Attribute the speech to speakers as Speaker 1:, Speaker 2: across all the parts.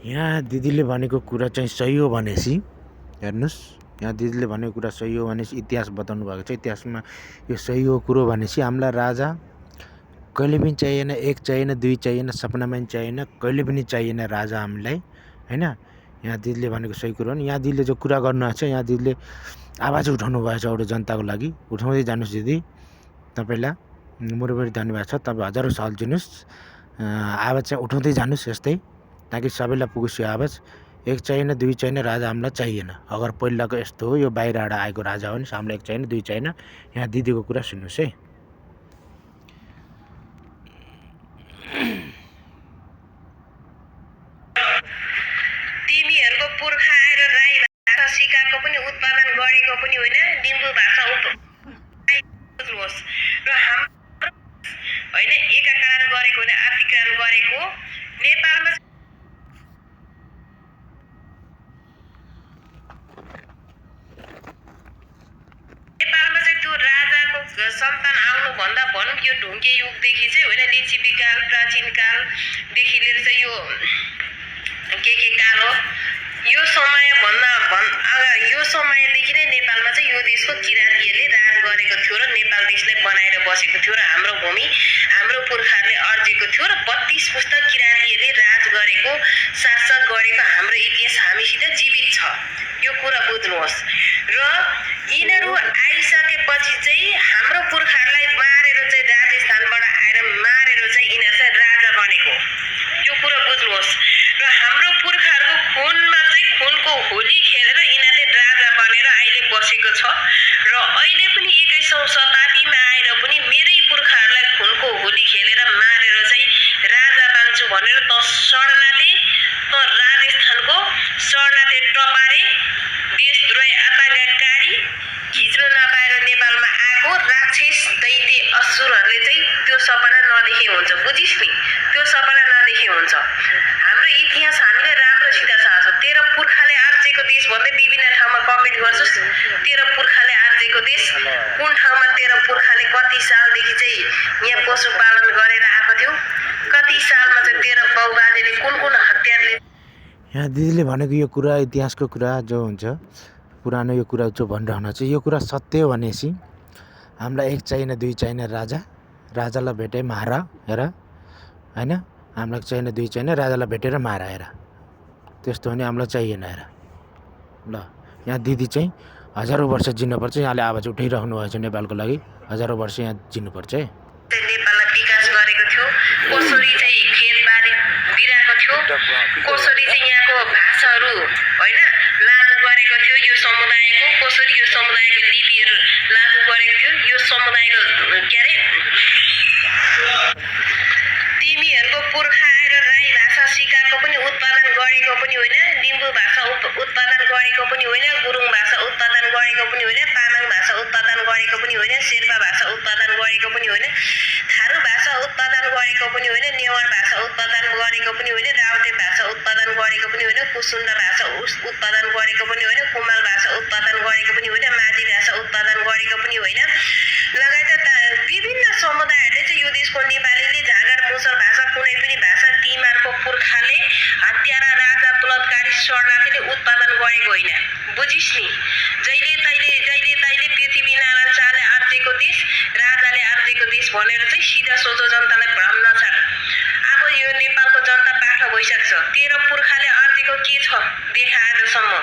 Speaker 1: यहाँ दिदीले भनेको कुरा चाहिँ सही हो भनेपछि हेर्नुहोस्, यहाँ दिदीले भनेको कुरा सही हो भनेपछि इतिहास बताउनु भएको छ। इतिहासमा यो सही हो कुरो भनेपछि हामीलाई राजा कहिले पनि चाहिएन, एक चाहिएन, दुई चाहिएन, सपनामा पनि चाहिएन, कहिले पनि चाहिएन राजा हामीलाई, होइन। यहाँ दिदीले भनेको सही कुरो हो नि। यहाँ दिदीले जो कुरा गर्नुभएको छ, यहाँ दिदीले आवाज उठाउनु भएको छ एउटा जनताको लागि। उठाउँदै जानुहोस् दिदी, तपाईँलाई मुरैभरि धन्यवाद छ। तपाईँ हजारौँ साल जिनुहोस्, आवाज चाहिँ उठाउँदै जानुहोस् यस्तै, ताकि सबैलाई पुगोस् यो आवाज। एक चाहिएन, दुई चाहिएन, राजा हामीलाई चाहिएन। अगर पहिलाको यस्तो हो, यो बाहिरबाट आएको राजा हो नि, हामीलाई एक चाहिएन, दुई चाहिएन। यहाँ दिदीको कुरा सुन्नुहोस् है।
Speaker 2: तिमीहरूको पुर्खा आएर राई भाषा सिकाएको पनि उत्पादन गरेको पनि होइन, लिम्बू भाषा बुझ्नुहोस्। र हाम्रो होइन एकीकरण गरेको होइन, आर्थिकरण गरेको नेपालमा चाहिँ त्यो राजाको सन्तान आउनुभन्दा भनौँ यो ढुङ्गे युगदेखि चाहिँ होइन, लिच्छवी काल, प्राचीन कालदेखि लिएर चाहिँ यो के काल हो, यो समयदेखि नै नेपालमा चाहिँ यो देशको किराँतीहरूले राज गरेको थियो र नेपाल देशलाई बनाएर बसेको थियो र हाम्रो भूमि हाम्रो पुर्खाहरूले अर्जेको थियो र 32 पुस्ता किराँतीहरूले राज गरेको, शासक गरेको हाम्रो इतिहास हामीसित जीवित छ। यो कुरा बुझ्नुहोस्। र यिनीहरू आइसकेपछि चाहिँ हाम्रो पुर्खाहरूलाई मारेर चाहिँ राजस्थानबाट आएर मारेर चाहिँ यिनीहरू चाहिँ राजा बनेको, यो कुरा बुझ्नुहोस्। र हाम्रो पुर्खाहरूको खुनमा चाहिँ खुनको होली खेलेर यिनीहरूले राजा बनेर अहिले बसेको छ। र अहिले पनि 21औं शताब्दीमा आएर पनि मेरै पुर्खाहरूलाई खुनको होली खेलेर मारेर चाहिँ राजा बन्छु भनेर त शरणार्थी, त राजस्थानको शरणार्थी टपारे, देशद्रोही आतङ्ककारी, घिच्न नपाएर नेपालमा आएको राक्षस दैत्य असुरहरूले चाहिँ त्यो सपना नदेखे हुन्छ। बुझिस् नि, त्यो सपना नदेखे हुन्छ। हाम्रो इतिहास हामीले राम्रोसित थाहा छ। तेरो पुर्खाले आर्जेको देश भन्दै विभिन्न ठाउँमा कमेन्ट गर्छस्। तेरो पुर्खाले आर्जेको देश कुन ठाउँमा, तेरो पुर्खाले कति सालदेखि चाहिँ यहाँ पशुपालन गरेर आएको थियो, कति सालमा चाहिँ तेरो बाउबाजेले कुन हतियारले।
Speaker 1: यहाँ दिदीले भनेको यो कुरा, इतिहासको कुरा जो हुन्छ, पुरानो यो कुरा जो भनिरहनु छ, यो कुरा सत्य हो भनेपछि हामीलाई एक चाहिएन, दुई चाहिएन राजा, राजालाई भेटे मार हेर, होइन। हामीलाई चाहिएन, दुई चाहिएन, राजालाई भेटेर मार हेर, त्यस्तो हो नि, हामीलाई चाहिएन हेर ल। यहाँ दिदी चाहिँ हजारौँ वर्ष जिन्नुपर्छ। यहाँले आवाज उठाइराख्नु भएको छ नेपालको लागि, हजारौँ वर्ष यहाँ जिन्नुपर्छ है।
Speaker 2: नेपाललाई विकास गरेको थियो, कसरी चाहिँ खेतबारी बिराएको थियो, कसरी चाहिँ यहाँको भाषाहरू होइन लागू गरेको थियो यो समुदायको, कसरी यो समुदायको लिपिहरू लागू गरेको थियो, यो समुदायको के अरे तिमीहरूको पुर्खा आएर राई भाषा सिकाएको पनि उत्पादन गरेको पनि होइन, लिम्बू भाषा उत्पादन गरेको पनि होइन, गुरुङ भाषा उत्पादन गरेको पनि होइन, तामाङ भाषा उत्पादन गरेको पनि होइन, शेर्पा भाषा उत्पादन गरेको पनि होइन, थारू भाषा उत्पादन गरेको पनि होइन, नेवार भाषा उत्पादन गरेको पनि होइन, राउटे भाषा उत्पादन गरेको पनि होइन, कुसुन्डा भाषा उत्पादन गरेको पनि होइन, कुमाल भाषा उत्पादन गरेको पनि होइन, माझी भाषा उत्पादन गरेको पनि होइन, लगायत विभिन्न समुदायहरूले चाहिँ यो देशको नेपालीले झाँगर मुसर भाषा कुनै पनि भाषा तिमीहरूको पुर्खाले हत्यारा राजा बलात्कारी शरणार्थीले उत्पादन गरेको होइन। बुझिस् नि, जहिले तैले पृथ्वीनारायण शाहले आर्जेको देश, राजाले आर्जेको देश भनेर चाहिँ सिधा सोझो जनतालाई भ्रम नछाड। अब यो नेपालको जनता बाठो भइसक्छ। तेरो पुर्खाले आर्जेको के छ देखा आजसम्म,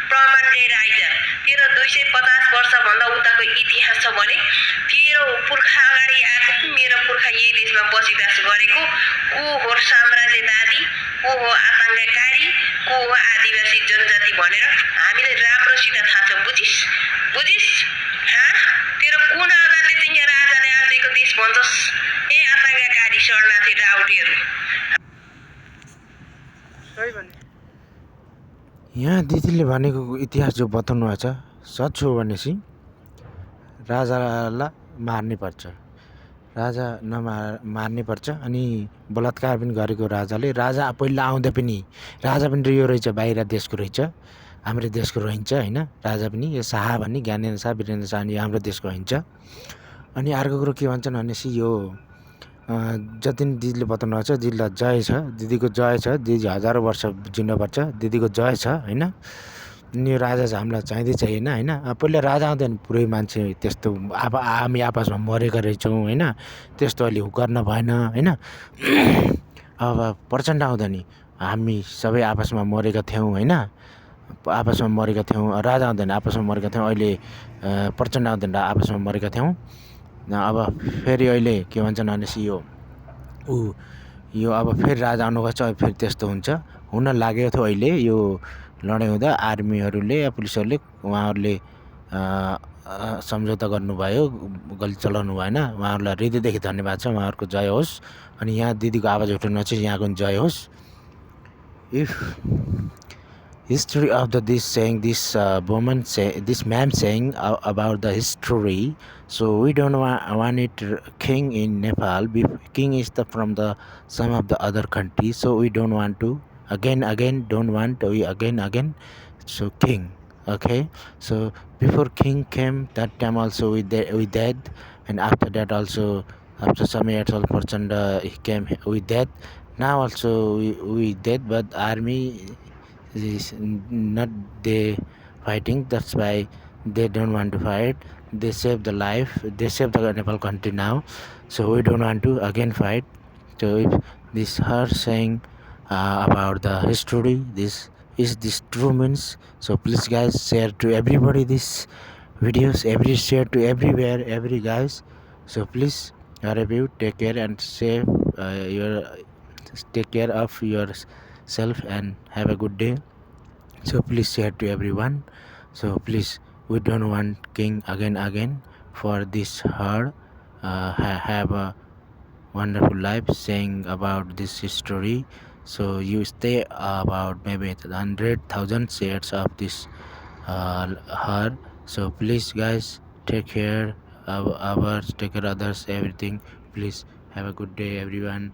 Speaker 2: प्रमाण लिएर आइज। तेरो 250 वर्षभन्दा उताको इतिहास छ भने तेरो पुर्खा अगाडि आएको, मेरो पुर्खा यही देशमा बसिबास गरेको को हो साम्राज्यवादी, को हो आतङ्ककारी, को हो आदिवासी जनजाति भनेर हामीले राम्रोसित थाहा छ। बुझिस् तेरो कुन आधारले चाहिँ यहाँ राजाले आर्जेको देश भन्छस्? ए आतङ्ककारी शरणार्थी राउटेहरू।
Speaker 1: यहाँ दिदीले भनेको इतिहास जो बताउनु भएको छ सच हो भनेपछि राजालाई मार्नै पर्छ, राजा मार्नै पर्छ। अनि बलात्कार पनि गरेको राजाले, राजा पहिला आउँदा पनि राजा पनि यो रहेछ, बाहिर देशको रहेछ, हाम्रो देशको रहन्छ होइन। राजा पनि यो शाह भन्ने ज्ञानेन्द्र शाह, वीरेन्द्र शाह यो हाम्रो देशको रहन्छ। अनि अर्को कुरो के भन्छन् भनेपछि यो जति नि दिदीले बताउनु भएको छ दिदीलाई जय छ, दिदीको जय छ, दिदी हजारौँ वर्ष जिउनुपर्छ, दिदीको जय छ होइन। यो राजा चाहिँ हामीलाई चाहिँदै चाहिएन होइन। पहिला राजा आउँदैन पुरै मान्छे त्यस्तो हामी आपसमा मरेका रहेछौँ होइन, त्यस्तो अहिले गर्न भएन होइन। अब प्रचण्ड आउँदा नि हामी सबै आपसमा मरेका थियौँ होइन, आपसमा मरेका थियौँ। राजा आउँदैन आपसमा मरेका थियौँ, अहिले प्रचण्ड आउँदैन आपसमा मरेका थियौँ। अब फेरि अहिले के भन्छन् भनेपछि यो अब फेरि राजा आउनुभएको छ, फेरि त्यस्तो हुन्छ हुन लागेको थियो। अहिले यो लडाइँ हुँदा आर्मीहरूले या पुलिसहरूले उहाँहरूले सम्झौता गर्नुभयो, गल्ती चलाउनु भएन। उहाँहरूलाई हृदयदेखि धन्यवाद छ, उहाँहरूको जय होस्। अनि यहाँ दिदीको आवाज उठाउनु चाहिँ यहाँको जय होस्। If history of this saying, this woman say, this man saying about the history, so we don't want it king in Nepal. King is from the some of the other countries, so we don't want to again don't want we again so king. Okay, so before king came, that time also we dead, and after that also after some years also Prachanda he came with dead. Now also we dead, but army is not they fighting, that's why they don't want to fight. They save the life, they save the Nepal country now, so we don't want to again fight. So if this her saying about the history, this is this true means. So please guys share to everybody this videos, share to everywhere, every guys. So please all of you take care and save take care of yourself and have a good day. So please share to everyone. So please, we don't want king again for this her have a wonderful life saying about this history. So you stay about maybe 100,000 shares of this her. So please guys take care of others, take care of others, everything. Please have a good day everyone.